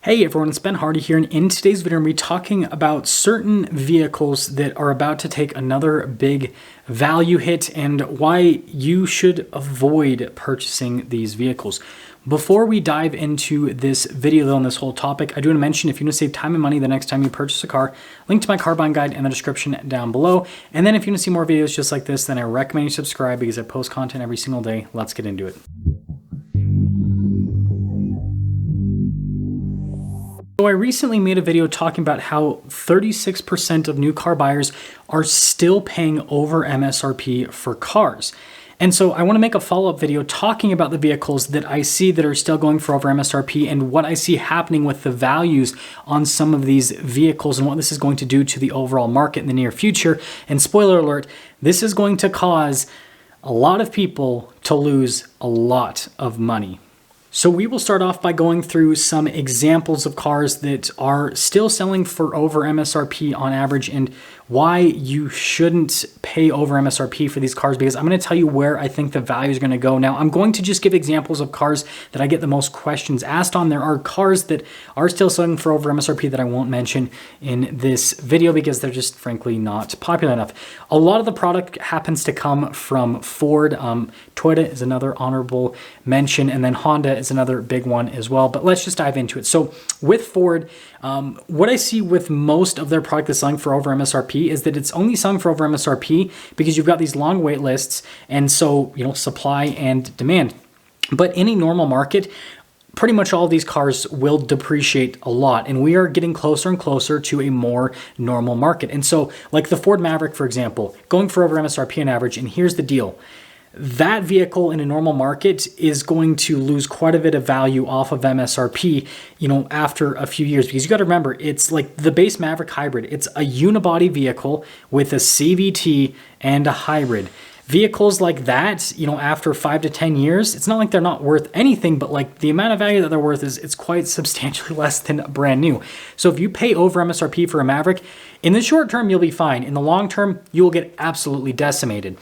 Hey everyone, it's Ben Hardy here, and in today's video, I'm going to be talking about certain vehicles that are about to take another big value hit and why you should avoid purchasing these vehicles. Before we dive into this video though, on this whole topic, I do want to mention if you want to save time and money the next time you purchase a car, link to my car buying guide in the description down below. And then if you want to see more videos just like this, then I recommend you subscribe because I post content every single day. Let's get into it. So I recently made a video talking about how 36% of new car buyers are still paying over MSRP for cars. And so I want to make a follow-up video talking about the vehicles that I see that are still going for over MSRP and what I see happening with the values on some of these vehicles and what this is going to do to the overall market in the near future. And spoiler alert, this is going to cause a lot of people to lose a lot of money. So we will start off by going through some examples of cars that are still selling for over MSRP on average and why you shouldn't pay over MSRP for these cars, because I'm going to tell you where I think the value is going to go. Now, I'm going to just give examples of cars that I get the most questions asked on. There are cars that are still selling for over MSRP that I won't mention in this video because they're just frankly not popular enough. A lot of the product happens to come from Ford. Toyota is another honorable mention, and then Honda is another big one as well. But let's just dive into it. So with Ford, what I see with most of their product that's selling for over MSRP is that it's only selling for over MSRP because you've got these long wait lists, and so supply and demand. But in a normal market, pretty much all of these cars will depreciate a lot, and we are getting closer and closer to a more normal market. And so like the Ford Maverick, for example, going for over MSRP on average, and here's the deal. That vehicle in a normal market is going to lose quite a bit of value off of MSRP, after a few years, because you got to remember, it's like the base Maverick hybrid. It's a unibody vehicle with a CVT and a hybrid. Vehicles like that, after 5 to 10 years, it's not like they're not worth anything, but like the amount of value that they're worth is quite substantially less than brand new. So if you pay over MSRP for a Maverick, in the short term, you'll be fine. In the long term, you will get absolutely decimated.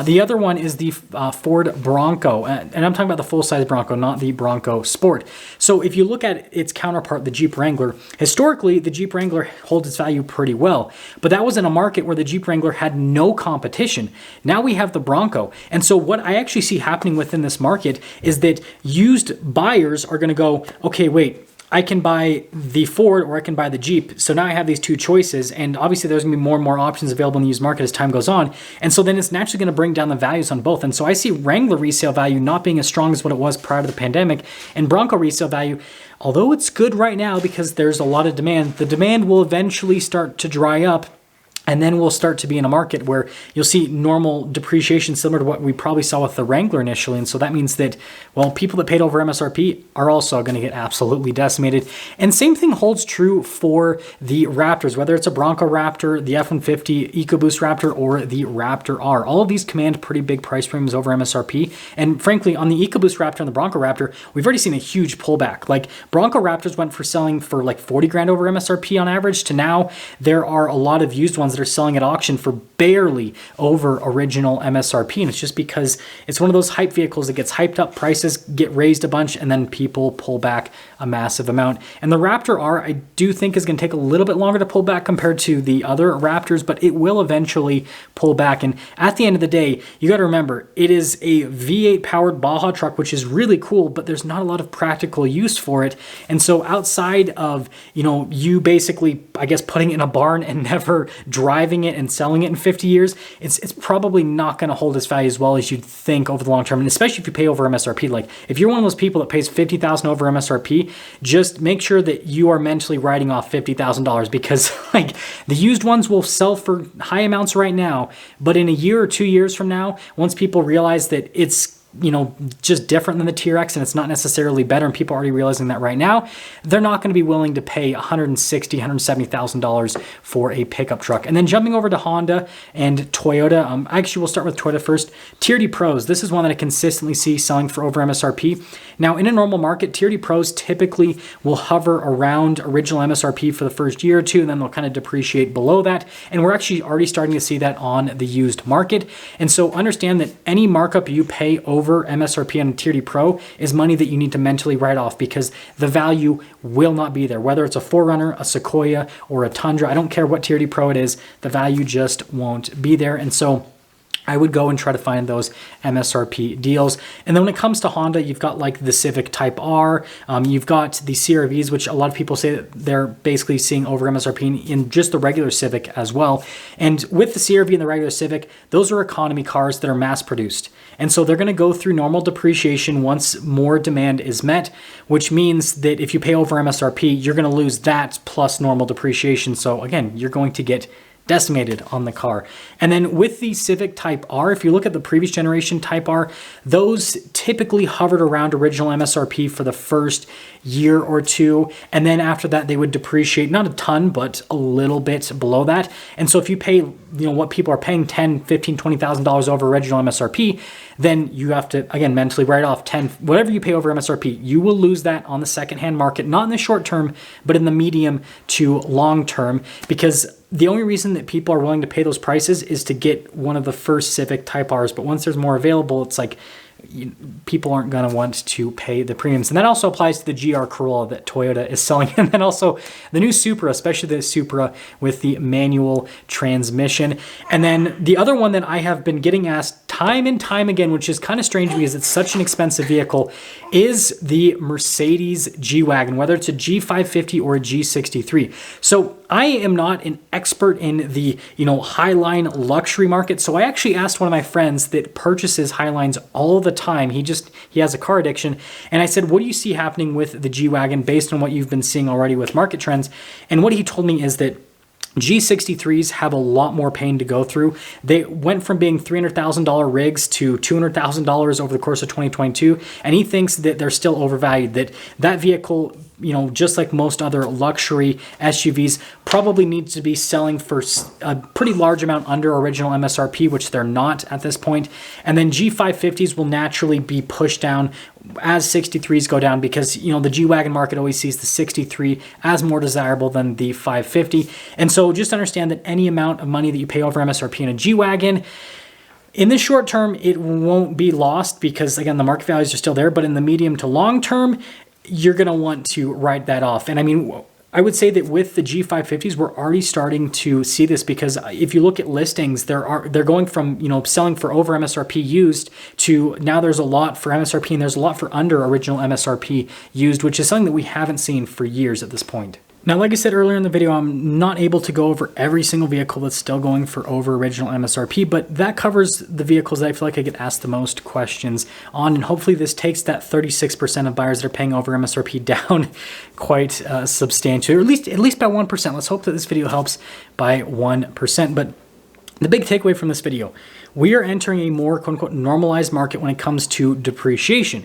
The other one is the Ford Bronco, and I'm talking about the full-size Bronco, not the Bronco Sport. So if you look at its counterpart, the Jeep Wrangler, historically, the Jeep Wrangler holds its value pretty well, but that was in a market where the Jeep Wrangler had no competition. Now we have the Bronco. And so what I actually see happening within this market is that used buyers are going to go, okay, wait, I can buy the Ford or I can buy the Jeep. So now I have these two choices, and obviously there's gonna be more and more options available in the used market as time goes on. And so then it's naturally gonna bring down the values on both. And so I see Wrangler resale value not being as strong as what it was prior to the pandemic, and Bronco resale value, although it's good right now because there's a lot of demand, the demand will eventually start to dry up. And then we'll start to be in a market where you'll see normal depreciation similar to what we probably saw with the Wrangler initially. And so that means that, well, people that paid over MSRP are also going to get absolutely decimated. And same thing holds true for the Raptors, whether it's a Bronco Raptor, the F-150 EcoBoost Raptor, or the Raptor R. All of these command pretty big price premiums over MSRP. And frankly, on the EcoBoost Raptor and the Bronco Raptor, we've already seen a huge pullback. Like Bronco Raptors went for selling for like 40 grand over MSRP on average to now there are a lot of used ones that are selling at auction for barely over original MSRP. And it's just because it's one of those hype vehicles that gets hyped up, prices get raised a bunch, and then people pull back a massive amount. And the Raptor R, I do think is going to take a little bit longer to pull back compared to the other Raptors, but it will eventually pull back. And at the end of the day, you got to remember, it is a V8 powered Baja truck, which is really cool, but there's not a lot of practical use for it. And so outside of, you basically, I guess, putting it in a barn and never driving it and selling it in 50 years, it's probably not going to hold its value as well as you'd think over the long term. And especially if you pay over MSRP, like if you're one of those people that pays $50,000 over MSRP, just make sure that you are mentally writing off $50,000, because like the used ones will sell for high amounts right now, but in a year or 2 years from now, once people realize that it's just different than the TRX and it's not necessarily better, and people are already realizing that right now, they're not going to be willing to pay $160,000, $170,000 for a pickup truck. And then jumping over to Honda and Toyota, actually we'll start with Toyota first. TRD Pros, this is one that I consistently see selling for over MSRP. Now in a normal market, TRD Pros typically will hover around original MSRP for the first year or two, and then they'll kind of depreciate below that. And we're actually already starting to see that on the used market. And so understand that any markup you pay over over MSRP on a Tier D Pro is money that you need to mentally write off because the value will not be there. Whether it's a 4Runner, a Sequoia, or a Tundra, I don't care what Tier D Pro it is, the value just won't be there. And so I would go and try to find those MSRP deals. And then when it comes to Honda, you've got like the Civic Type R, you've got the CR-Vs, which a lot of people say that they're basically seeing over MSRP in just the regular Civic as well. And with the CR-V and the regular Civic, those are economy cars that are mass produced. And so they're gonna go through normal depreciation once more demand is met, which means that if you pay over MSRP, you're gonna lose that plus normal depreciation. So again, you're going to get decimated on the car. And then with the Civic Type R, if you look at the previous generation Type R, those typically hovered around original MSRP for the first year or two. And then after that, they would depreciate, not a ton, but a little bit below that. And so if you pay, what people are paying, $10,000, $15,000, $20,000 over original MSRP, then you have to, again, mentally write off whatever you pay over MSRP. You will lose that on the secondhand market, not in the short term, but in the medium to long term, because the only reason that people are willing to pay those prices is to get one of the first Civic Type Rs. But once there's more available, it's like people aren't going to want to pay the premiums. And that also applies to the GR Corolla that Toyota is selling. And then also the new Supra, especially the Supra with the manual transmission. And then the other one that I have been getting asked time and time again, which is kind of strange because it's such an expensive vehicle, is the Mercedes G-Wagon, whether it's a G550 or a G63. So I am not an expert in the, Highline luxury market. So I actually asked one of my friends that purchases Highlines all the time. He has a car addiction. And I said, what do you see happening with the G-Wagon based on what you've been seeing already with market trends? And what he told me is that G63s have a lot more pain to go through. They went from being $300,000 rigs to $200,000 over the course of 2022, and he thinks that they're still overvalued, that vehicle, just like most other luxury SUVs, probably needs to be selling for a pretty large amount under original MSRP, which they're not at this point. And then G550s will naturally be pushed down as 63s go down because, the G-Wagon market always sees the 63 as more desirable than the 550. And so just understand that any amount of money that you pay over MSRP in a G-Wagon, in the short term, it won't be lost because, again, the market values are still there. But in the medium to long term, you're going to want to write that off. And I mean, I would say that with the G550s, we're already starting to see this because if you look at listings, they're going from, selling for over MSRP used to now there's a lot for MSRP and there's a lot for under original MSRP used, which is something that we haven't seen for years at this point. Now, like I said earlier in the video, I'm not able to go over every single vehicle that's still going for over original MSRP, but that covers the vehicles that I feel like I get asked the most questions on, and hopefully this takes that 36% of buyers that are paying over MSRP down quite substantially, or at least by 1%. Let's hope that this video helps by 1%. But the big takeaway from this video, we are entering a more quote-unquote normalized market when it comes to depreciation,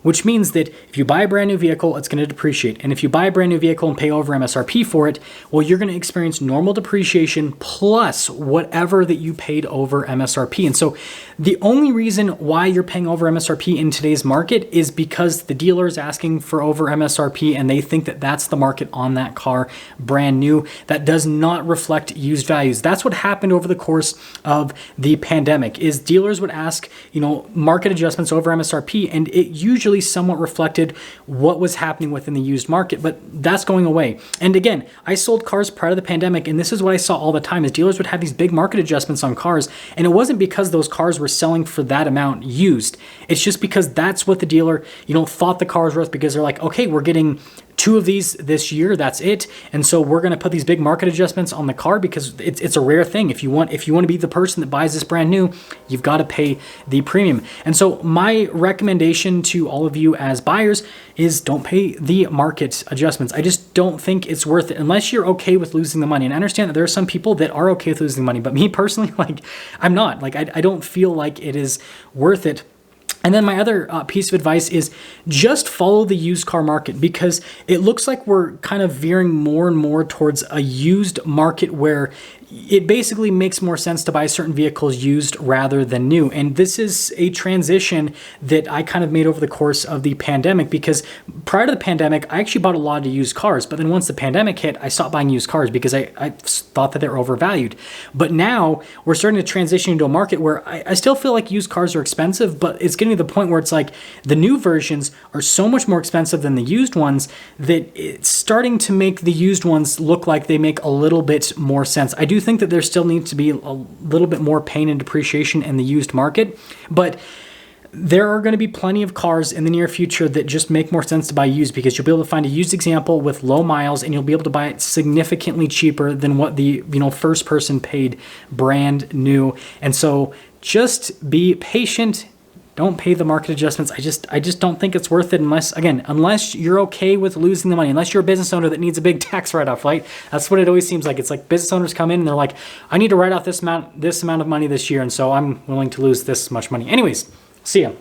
which means that if you buy a brand new vehicle, it's going to depreciate. And if you buy a brand new vehicle and pay over MSRP for it, well, you're going to experience normal depreciation plus whatever that you paid over MSRP. And so the only reason why you're paying over MSRP in today's market is because the dealer is asking for over MSRP and they think that that's the market on that car brand new. That does not reflect used values. That's what happened over the course of the pandemic is dealers would ask, market adjustments over MSRP, and it usually somewhat reflected what was happening within the used market, but that's going away. And again, I sold cars prior to the pandemic, and this is what I saw all the time is dealers would have these big market adjustments on cars, and it wasn't because those cars were selling for that amount used. It's just because that's what the dealer, thought the car was worth, because they're like, okay, we're getting 2 of these this year, that's it. And so we're going to put these big market adjustments on the car because it's a rare thing. If you want to be the person that buys this brand new, you've got to pay the premium. And so my recommendation to all of you as buyers is don't pay the market adjustments. I just don't think it's worth it unless you're okay with losing the money. And I understand that there are some people that are okay with losing money, but me personally, I'm not. I don't feel like it is worth it. And then my other piece of advice is just follow the used car market, because it looks like we're kind of veering more and more towards a used market where it basically makes more sense to buy certain vehicles used rather than new. And this is a transition that I kind of made over the course of the pandemic, because prior to the pandemic, I actually bought a lot of used cars. But then once the pandemic hit, I stopped buying used cars because I thought that they were overvalued. But now we're starting to transition into a market where I still feel like used cars are expensive, but it's getting to the point where it's like the new versions are so much more expensive than the used ones that it's starting to make the used ones look like they make a little bit more sense. I do think that there still needs to be a little bit more pain and depreciation in the used market, but there are going to be plenty of cars in the near future that just make more sense to buy used, because you'll be able to find a used example with low miles and you'll be able to buy it significantly cheaper than what the first person paid brand new. And so just be patient. Don't pay the market adjustments. I just don't think it's worth it unless you're okay with losing the money, unless you're a business owner that needs a big tax write-off, right? That's what it always seems like. It's like business owners come in and they're like, I need to write off this amount of money this year, and so I'm willing to lose this much money. Anyways, see ya.